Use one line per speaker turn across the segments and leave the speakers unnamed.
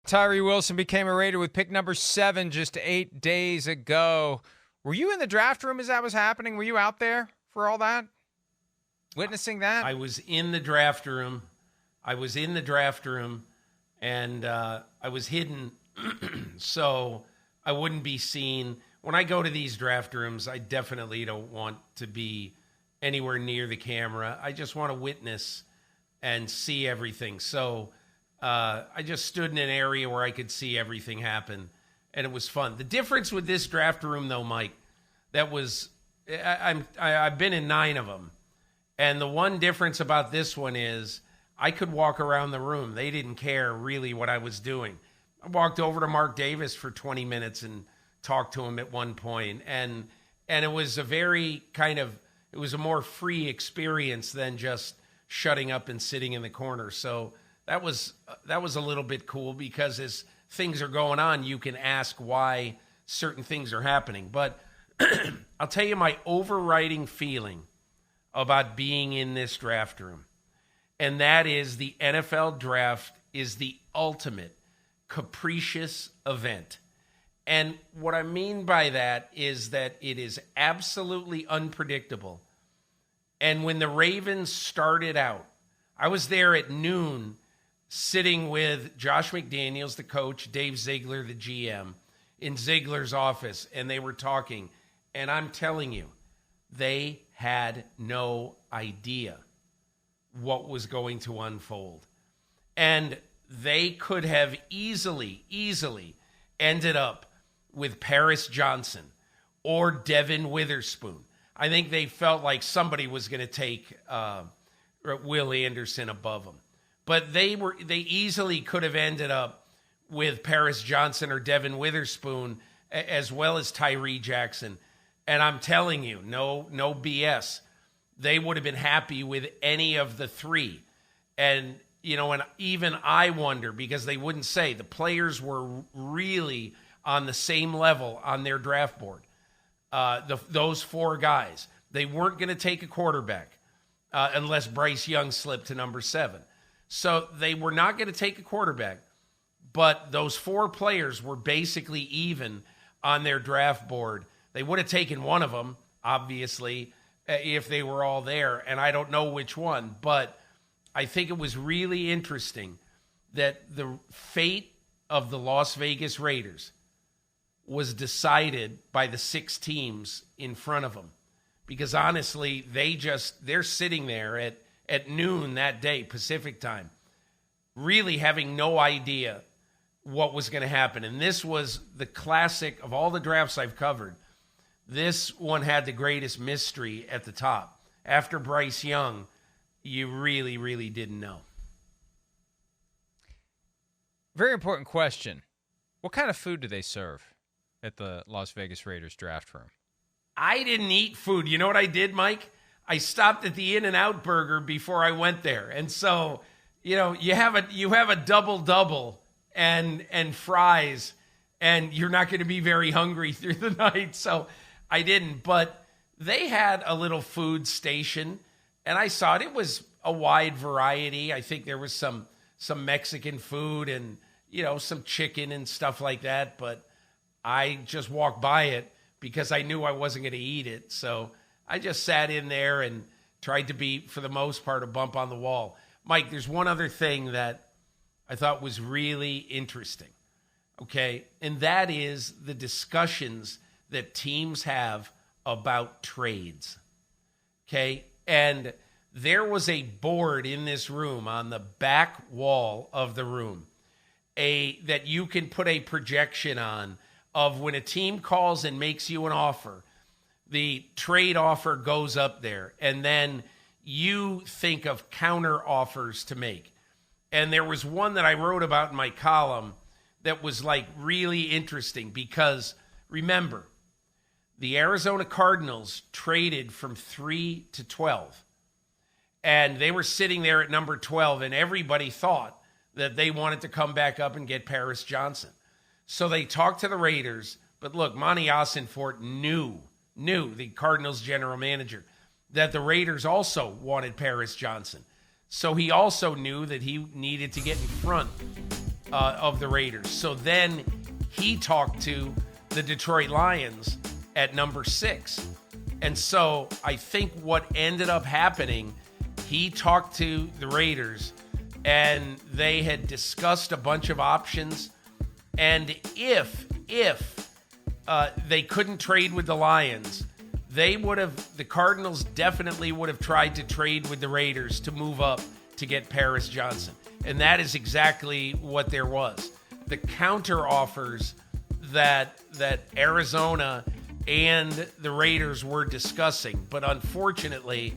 Tyree Wilson became a Raider with pick number 7 just 8 days ago. Were you in the draft room as that was happening? Were you out there for all that? Witnessing that?
I was in the draft room. And I was hidden so I wouldn't be seen. When I go to these draft rooms, I definitely don't want to be anywhere near the camera. I just want to witness and see everything. So I just stood in an area where I could see everything happen, and it was fun. The difference with this draft room, though, Mike, I've been in 9 of them, and the one difference about this one is I could walk around the room. They didn't care really what I was doing. I walked over to Mark Davis for 20 minutes and talked to him at one point, and it was it was a more free experience than just shutting up and sitting in the corner. So that was a little bit cool, because as things are going on, you can ask why certain things are happening. But I'll tell you my overriding feeling about being in this draft room, and that is the NFL draft is the ultimate capricious event. And what I mean by that is that it is absolutely unpredictable. And when the Ravens started out, I was there at noon sitting with Josh McDaniels, the coach, Dave Ziegler, the GM, in Ziegler's office, and they were talking. And I'm telling you, they had no idea what was going to unfold. And they could have easily ended up with Paris Johnson or Devin Witherspoon. I think they felt like somebody was going to take Will Anderson above them. But they easily could have ended up with Paris Johnson or Devin Witherspoon, as well as Tyree Jackson. And I'm telling you, no BS. They would have been happy with any of the 3. And, and even I wonder, because they wouldn't say, the players were really on the same level on their draft board. Those 4 guys, they weren't going to take a quarterback unless Bryce Young slipped to number 7. So they were not going to take a quarterback, but those 4 players were basically even on their draft board. They would have taken one of them, obviously, if they were all there, and I don't know which one, but I think it was really interesting that the fate of the Las Vegas Raiders was decided by the 6 teams in front of them. Because honestly, they're sitting there at noon that day, Pacific time, really having no idea what was going to happen. And this was the classic of all the drafts I've covered. This one had the greatest mystery at the top. After Bryce Young, you really, really didn't know.
Very important question. What kind of food do they serve at the Las Vegas Raiders draft room?
I didn't eat food. You know what I did, Mike? I stopped at the In-N-Out Burger before I went there. And so, you have a double-double and fries, and you're not going to be very hungry through the night. So I didn't. But they had a little food station, and I saw it. It was a wide variety. I think there was some Mexican food and, some chicken and stuff like that. But I just walked by it because I knew I wasn't going to eat it. So I just sat in there and tried to be, for the most part, a bump on the wall. Mike, there's one other thing that I thought was really interesting, okay? And that is the discussions that teams have about trades, okay? And there was a board in this room on the back wall of the room that you can put a projection on of when a team calls and makes you an offer, the trade offer goes up there, and then you think of counter offers to make. And there was one that I wrote about in my column that was like really interesting because, remember, the Arizona Cardinals traded from 3 to 12. And they were sitting there at number 12, and everybody thought that they wanted to come back up and get Paris Johnson. So they talked to the Raiders, but look, Monty Ossenfort knew, the Cardinals general manager, that the Raiders also wanted Paris Johnson. So he also knew that he needed to get in front of the Raiders. So then he talked to the Detroit Lions at number 6. And so I think what ended up happening, he talked to the Raiders and they had discussed a bunch of options. And if they couldn't trade with the Lions, the Cardinals definitely would have tried to trade with the Raiders to move up to get Paris Johnson. And that is exactly what there was. The counter offers that Arizona and the Raiders were discussing. But unfortunately,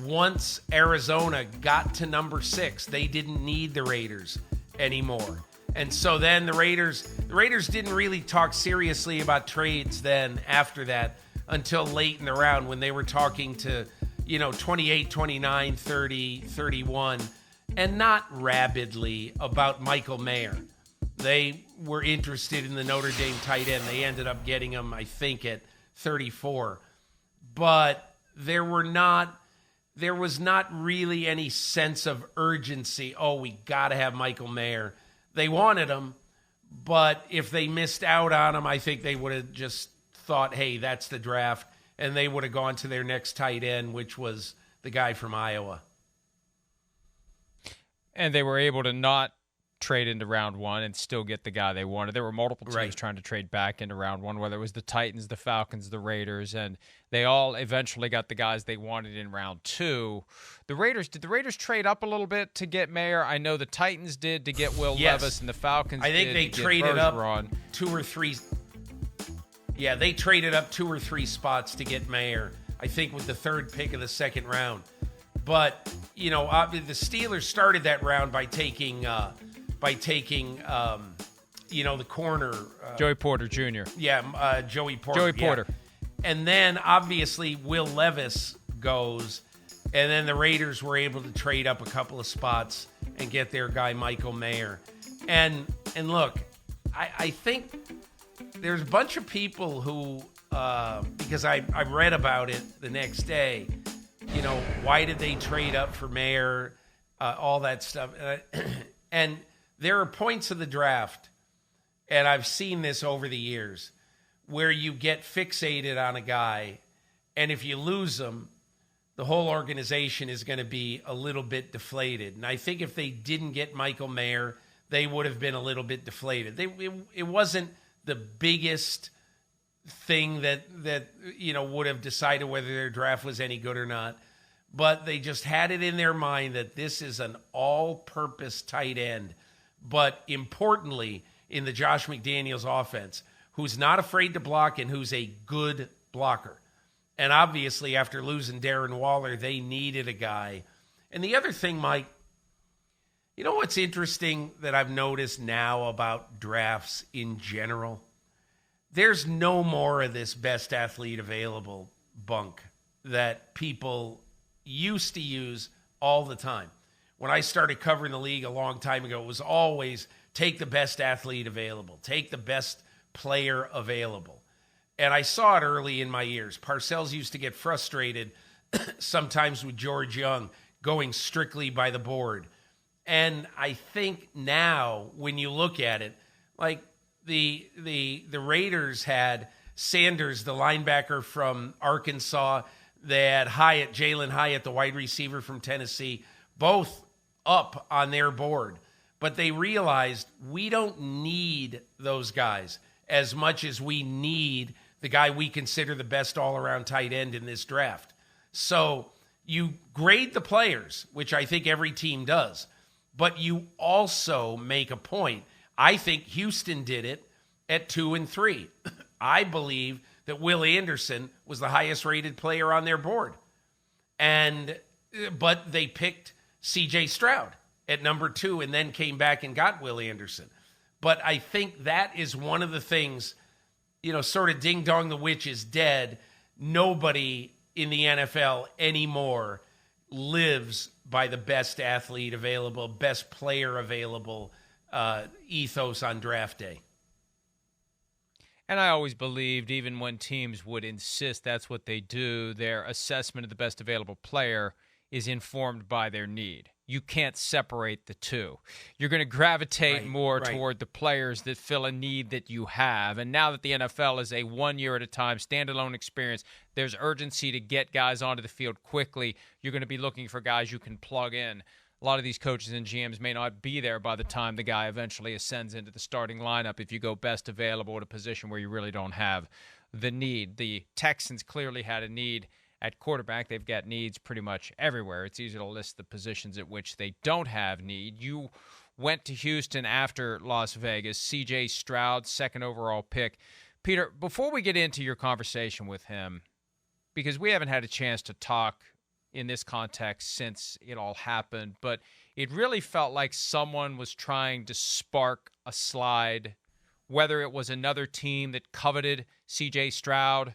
once Arizona got to number 6, they didn't need the Raiders anymore. And so then the Raiders didn't really talk seriously about trades then after that until late in the round when they were talking to, 28, 29, 30, 31, and not rabidly about Michael Mayer. They were interested in the Notre Dame tight end. They ended up getting him, I think, at 34. But there was not really any sense of urgency. Oh, we got to have Michael Mayer. They wanted him, but if they missed out on him, I think they would have just thought, hey, that's the draft, and they would have gone to their next tight end, which was the guy from Iowa.
And they were able to not trade into round 1 and still get the guy they wanted. There were multiple teams trying to trade back into round 1, whether it was the Titans, the Falcons, the Raiders, and they all eventually got the guys they wanted in round 2. Did the Raiders trade up a little bit to get Mayer? I know the Titans did to get Will Levis, and the Falcons
I think
did
they
to
traded
get
up
Bergeron.
2 or 3. Yeah, they traded up 2 or 3 spots to get Mayer, I think with the 3rd pick of the 2nd round. But, the Steelers started that round by taking the corner.
Joey Porter Jr.
Yeah, Joey Porter.
Joey Porter.
And then, obviously, Will Levis goes, and then the Raiders were able to trade up a couple of spots and get their guy, Michael Mayer. And look, I think there's a bunch of people who, because I read about it the next day, why did they trade up for Mayer, all that stuff. And there are points of the draft, and I've seen this over the years, where you get fixated on a guy, and if you lose him, the whole organization is going to be a little bit deflated. And I think if they didn't get Michael Mayer, they would have been a little bit deflated. It wasn't the biggest thing that would have decided whether their draft was any good or not, but they just had it in their mind that this is an all-purpose tight end, but importantly, in the Josh McDaniels offense, who's not afraid to block and who's a good blocker. And obviously, after losing Darren Waller, they needed a guy. And the other thing, Mike, you know what's interesting that I've noticed now about drafts in general? There's no more of this best athlete available bunk that people used to use all the time. When I started covering the league a long time ago, it was always take the best athlete available, take the best player available. And I saw it early in my years. Parcells used to get frustrated sometimes with George Young going strictly by the board. And I think now when you look at it, like the Raiders had Sanders, the linebacker from Arkansas. They had Hyatt, Jalen Hyatt, the wide receiver from Tennessee, both up on their board. But they realized we don't need those guys as much as we need the guy we consider the best all-around tight end in this draft. So you grade the players, which I think every team does, but you also make a point. I think Houston did it at 2 and 3. I believe that Will Anderson was the highest-rated player on their board. But they picked C.J. Stroud at number 2 and then came back and got Will Anderson. But I think that is one of the things, sort of ding dong the witch is dead. Nobody in the NFL anymore lives by the best athlete available, best player available ethos on draft day.
And I always believed, even when teams would insist that's what they do, their assessment of the best available player is informed by their need. you can't separate the two. You're going to gravitate more toward the players that fill a need that you have. And now that the NFL is a 1 year at a time standalone experience, there's urgency to get guys onto the field quickly. You're going to be looking for guys you can plug in. A lot of these coaches and GMs may not be there by the time the guy eventually ascends into the starting lineup if you go best available at a position where you really don't have the need. The Texans clearly had a need at quarterback. They've got needs pretty much everywhere. It's easy to list the positions at which they don't have need. You went to Houston after Las Vegas. C.J. Stroud, second overall pick. Peter, before we get into your conversation with him, because we haven't had a chance to talk in this context since it all happened, but it really felt like someone was trying to spark a slide, whether it was another team that coveted C.J. Stroud,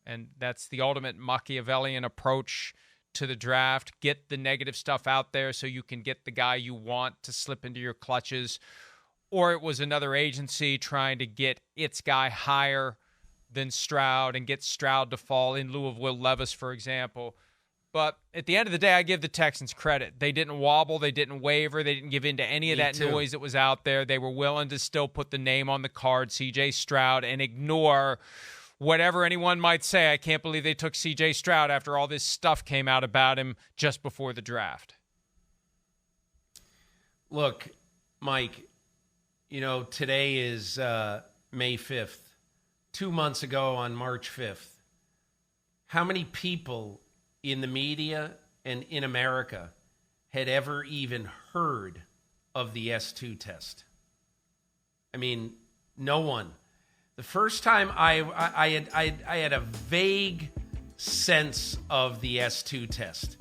and that's the ultimate Machiavellian approach to the draft. Get the negative stuff out there so you can get the guy you want to slip into your clutches. Or it was another agency trying to get its guy higher than Stroud and get Stroud to fall in lieu of Will Levis, for example. But at the end of the day, I give the Texans credit. They didn't wobble. They didn't waver. They didn't give in to any of that noise that was out there. They were willing to still put the name on the card, C.J. Stroud, and ignore whatever anyone might say. I can't believe they took C.J. Stroud after all this stuff came out about him just before the draft.
Look, Mike, today is May 5th. 2 months ago on March 5th, how many people in the media and in America had ever even heard of the S2 test? I mean, no one. The first time I had a vague sense of the S2 test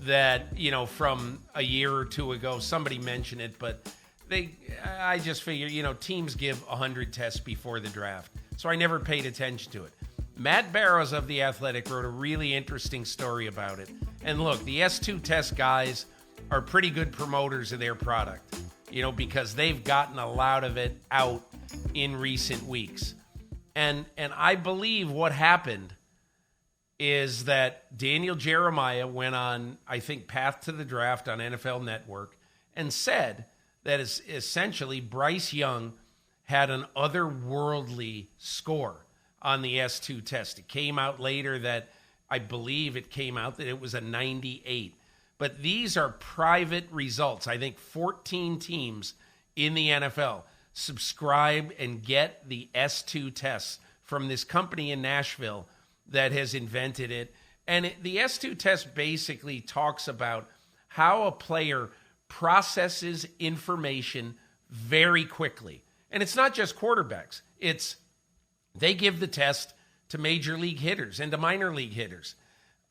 that, from a year or two ago, somebody mentioned it, but I just figured, teams give 100 tests before the draft. So I never paid attention to it. Matt Barrows of The Athletic wrote a really interesting story about it. And look, the S2 test guys are pretty good promoters of their product, because they've gotten a lot of it out in recent weeks. And I believe what happened is that Daniel Jeremiah went on, I think, Path to the Draft on NFL Network and said that essentially Bryce Young had an otherworldly score on the S2 test. It came out later that I believe it came out that it was a 98. But these are private results. I think 14 teams in the NFL subscribe and get the S2 tests from this company in Nashville that has invented it. And the S2 test basically talks about how a player processes information very quickly. And it's not just quarterbacks. They give the test to major league hitters and to minor league hitters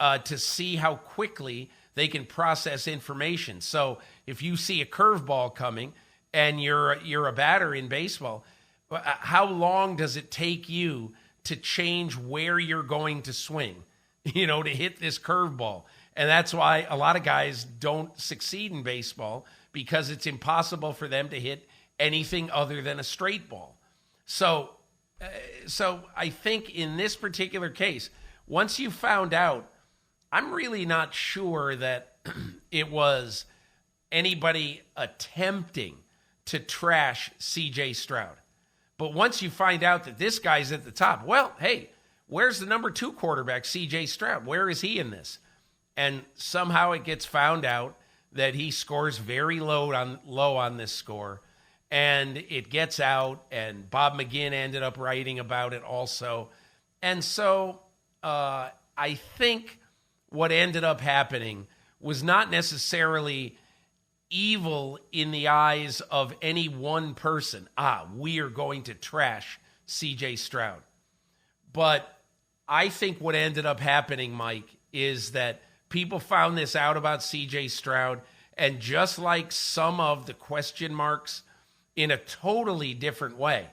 to see how quickly they can process information. So if you see a curveball coming and you're a batter in baseball, how long does it take you to change where you're going to swing, to hit this curveball? And that's why a lot of guys don't succeed in baseball, because it's impossible for them to hit anything other than a straight ball. So I think in this particular case, once you found out, I'm really not sure that it was anybody attempting to trash C.J. Stroud. But once you find out that this guy's at the top, well, hey, where's the number 2 quarterback, C.J. Stroud? Where is he in this? And somehow it gets found out that he scores very low on this score. And it gets out, and Bob McGinn ended up writing about it also. And so I think what ended up happening was not necessarily evil in the eyes of any one person. We are going to trash C.J. Stroud. But I think what ended up happening, Mike, is that people found this out about C.J. Stroud, and just like some of the question marks in a totally different way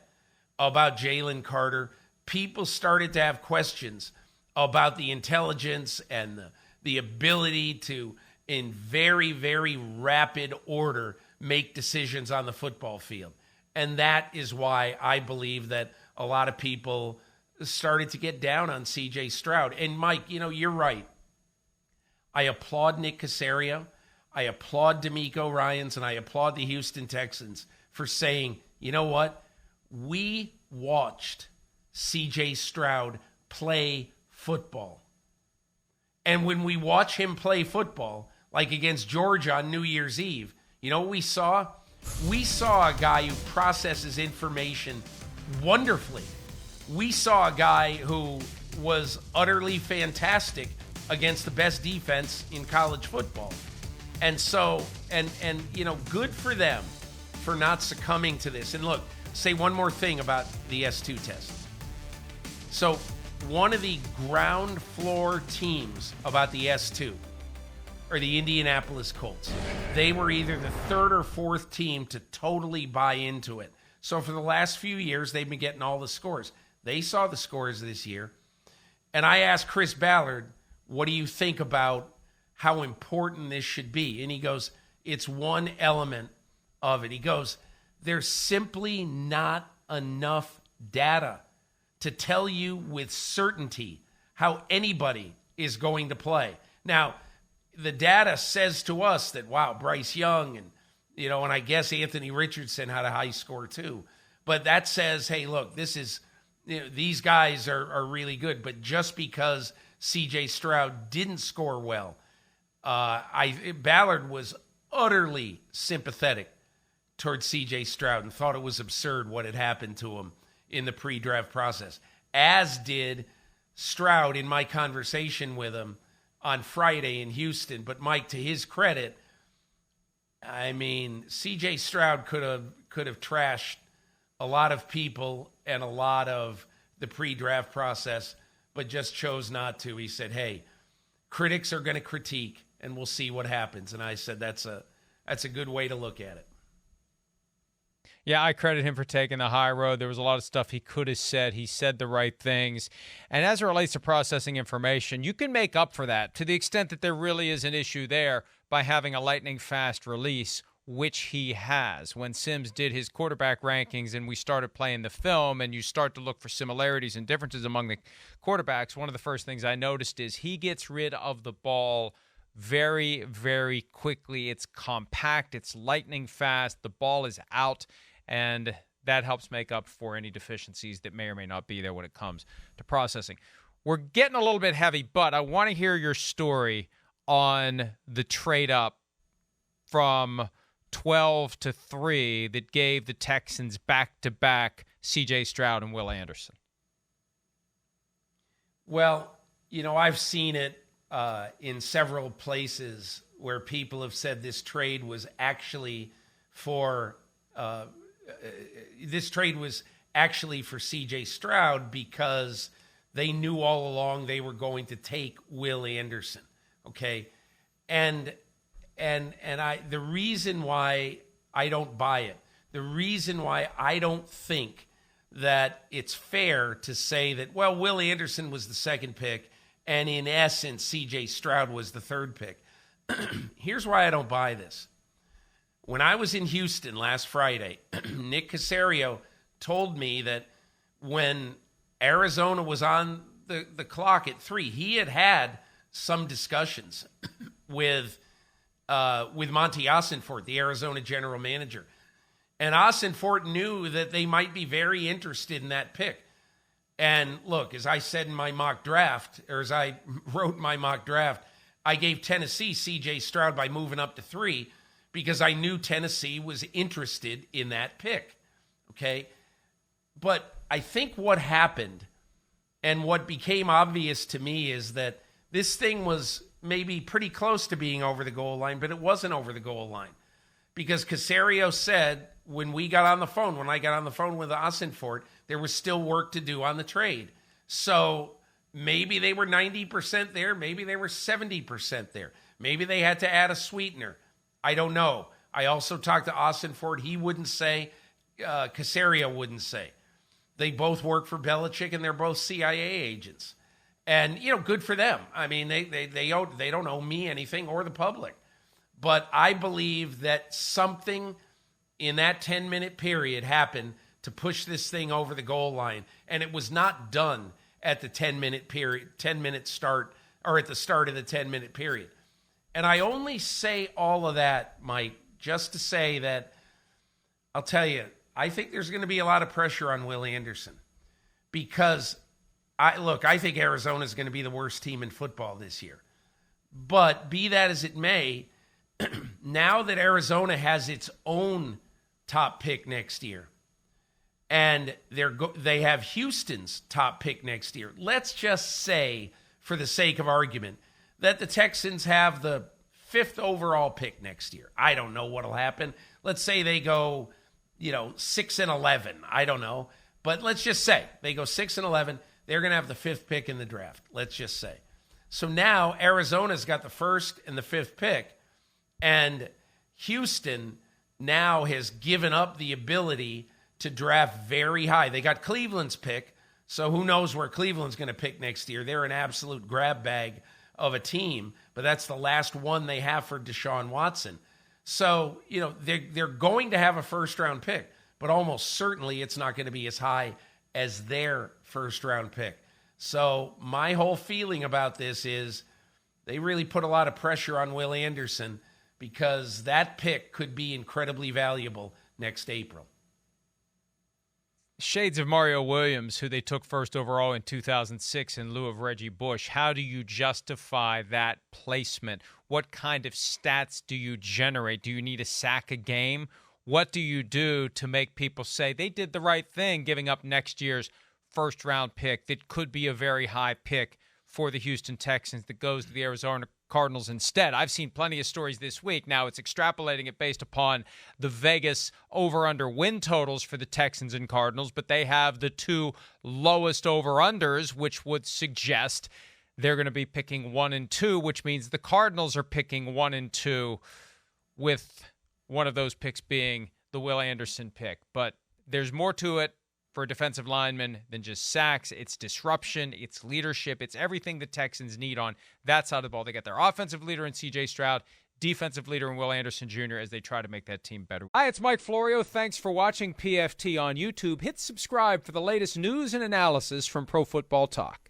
about Jalen Carter, people started to have questions about the intelligence and the ability to, in very, very rapid order, make decisions on the football field. And that is why I believe that a lot of people started to get down on C.J. Stroud. And Mike, you're right. I applaud Nick Caserio. I applaud D'Amico Ryans and I applaud the Houston Texans for saying, you know what? We watched C.J. Stroud play football. And when we watch him play football, like against Georgia on New Year's Eve, you know what we saw? We saw a guy who processes information wonderfully. We saw a guy who was utterly fantastic against the best defense in college football. And so, and you know, good for them for not succumbing to this. And look, say one more thing about the S2 test. So one of the ground floor teams about the S2 are the Indianapolis Colts. They were either the third or fourth team to totally buy into it. So for the last few years, they've been getting all the scores. They saw the scores this year. And I asked Chris Ballard, what do you think about how important this should be? And he goes, it's one element of it. He goes, there's simply not enough data to tell you with certainty how anybody is going to play. Now, the data says to us that, wow, Bryce Young and, you know, and I guess Anthony Richardson had a high score too. But that says, hey, look, this is, you know, these guys are really good. But just because C.J. Stroud didn't score well, Ballard was utterly sympathetic towards C.J. Stroud and thought it was absurd what had happened to him in the pre-draft process, as did Stroud in my conversation with him on Friday in Houston. But Mike, to his credit, I mean, C.J. Stroud could have trashed a lot of people and a lot of the pre-draft process, but just chose not to. He said, hey, critics are going to critique and we'll see what happens. And I said, that's a good way to look at it.
Yeah, I credit him for taking the high road. There was a lot of stuff he could have said. He said the right things. And as it relates to processing information, you can make up for that to the extent that there really is an issue there by having a lightning-fast release, which he has. When Sims did his quarterback rankings and we started playing the film and you start to look for similarities and differences among the quarterbacks, one of the first things I noticed is he gets rid of the ball very, very quickly. It's compact. It's lightning fast. The ball is out. And that helps make up for any deficiencies that may or may not be there when it comes to processing. We're getting a little bit heavy, but I want to hear your story on the trade up from 12 to 3 that gave the Texans back-to-back C.J. Stroud and Will Anderson.
Well, you know, I've seen it in several places where people have said this trade was actually for C.J. Stroud because they knew all along they were going to take Will Anderson. Okay, and the reason why I don't buy it, the reason why I don't think that it's fair to say that, well, Will Anderson was the second pick and in essence C.J. Stroud was the third pick. Here's why I don't buy this. When I was in Houston last Friday, Nick Caserio told me that when Arizona was on the clock at 3, he had some discussions with Monty Ossenfort, the Arizona general manager. And Ossenfort knew that they might be very interested in that pick. And look, as I said in my mock draft, or as I wrote my mock draft, I gave Tennessee C.J. Stroud by moving up to 3 because I knew Tennessee was interested in that pick, okay? But I think what happened and what became obvious to me is that this thing was maybe pretty close to being over the goal line, but it wasn't over the goal line. Because Caserio said when I got on the phone with Ossenfort, there was still work to do on the trade. So maybe they were 90% there. Maybe they were 70% there. Maybe they had to add a sweetener. I don't know. I also talked to Ossenfort. He wouldn't say. Caserio wouldn't say. They both work for Belichick, and they're both CIA agents. And, you know, good for them. I mean, they don't owe me anything or the public. But I believe that something in that 10-minute period happened to push this thing over the goal line. And it was not done at the 10-minute period, 10-minute start, or at the start of the 10-minute period. And I only say all of that, Mike, just to say that I'll tell you, I think there's going to be a lot of pressure on Will Anderson because I think Arizona is going to be the worst team in football this year. But be that as it may, now that Arizona has its own top pick next year, and they have Houston's top pick next year, let's just say, for the sake of argument, that the Texans have the 5th overall pick next year. I don't know what'll happen. Let's say they go, 6-11. I don't know. But let's just say they go 6-11. They're going to have the 5th pick in the draft. Let's just say. So now Arizona's got the 1st and the 5th pick. And Houston now has given up the ability to draft very high. They got Cleveland's pick. So who knows where Cleveland's going to pick next year. They're an absolute grab bag of a team, but that's the last one they have for Deshaun Watson. So, they're going to have a first-round pick, but almost certainly it's not going to be as high as their first-round pick. So my whole feeling about this is they really put a lot of pressure on Will Anderson because that pick could be incredibly valuable next April.
Shades of Mario Williams, who they took 1st overall in 2006 in lieu of Reggie Bush. How do you justify that placement? What kind of stats do you generate? Do you need a sack a game? What do you do to make people say they did the right thing giving up next year's first-round pick that could be a very high pick for the Houston Texans that goes to the Arizona Cardinals instead? I've seen plenty of stories this week. Now, it's extrapolating it based upon the Vegas over-under win totals for the Texans and Cardinals, but they have the 2 lowest over-unders, which would suggest they're going to be picking 1 and 2, which means the Cardinals are picking 1 and 2, with one of those picks being the Will Anderson pick. But there's more to it for a defensive lineman than just sacks. It's disruption, it's leadership, it's everything the Texans need on that side of the ball. They get their offensive leader in C.J. Stroud, defensive leader in Will Anderson Jr. as they try to make that team better. Hi, it's Mike Florio. Thanks for watching PFT on YouTube. Hit subscribe for the latest news and analysis from Pro Football Talk.